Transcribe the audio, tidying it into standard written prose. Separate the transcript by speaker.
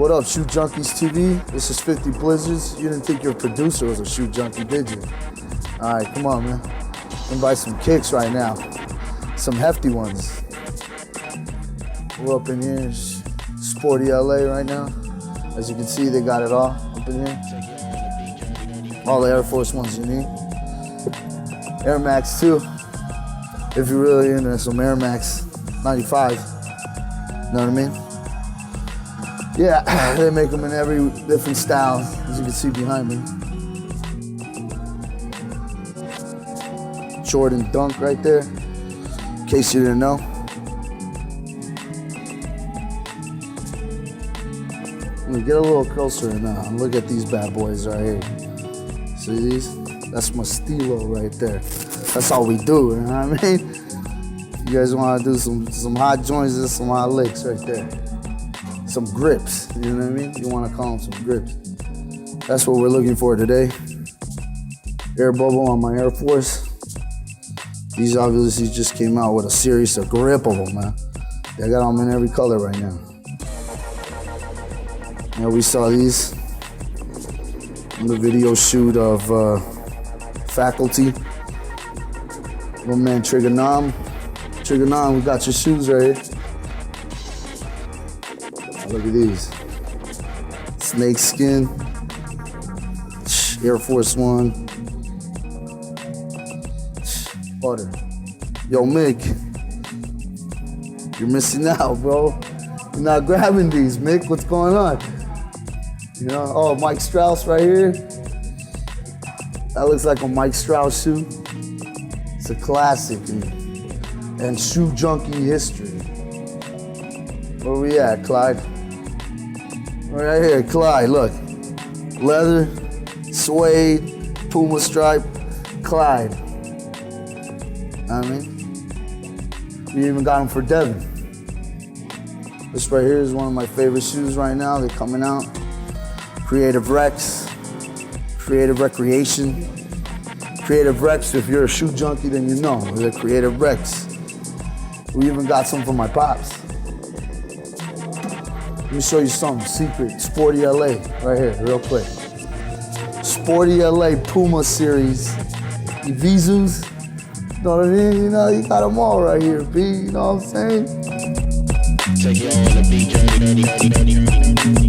Speaker 1: what up, Shoe Junkies TV? This is 50Blizzards. You didn't think your producer was a shoe junkie, did you? All right, come on, man. Invite some kicks right now. Some hefty ones. We're up in here, Sportie LA right now. As you can see, they got it all up in here. All the Air Force ones you need. Air Max too. If you're really into some Air Max 95. You know what I mean? Yeah, they make them in every different style, as you can see behind me. Jordan Dunk right there, in case you didn't know. Let me get a little closer and look at these bad boys right here. See these? That's my stilo right there. That's all we do, you know what I mean? You guys want to do some hot joints and some hot licks right there. Some grips, you know what I mean? You want to call them some grips. That's what we're looking for today. Air bubble on my Air Force. These obviously just came out with a series of grip of them, man. I got them in every color right now. Yeah, we saw these in the video shoot of Faculty. My man Trigger Nom, we got your shoes right here. Look at these. Snake skin, Air Force One, butter. Yo, Mick, you're missing out, bro. You're not grabbing these, Mick. What's going on? You know, oh, Mike Strauss right here. That looks like a Mike Strauss shoe. It's a classic and shoe junkie history. Where we at, Clyde? Right here, Clyde, look. Leather, suede, Puma stripe, Clyde. I mean, we even got them for Devin. This right here is one of my favorite shoes right now. They're coming out. Creative Rex, Creative Recreation. Creative Rex, if you're a shoe junkie, then you know. They're Creative Rex. We even got some for my pops. Let me show you something secret. Sportie LA, right here, real quick. Sportie LA Puma series. The Vizus, you know what I mean? You know, you got them all right here, B, you know what I'm saying?
Speaker 2: Take you on a beat journey.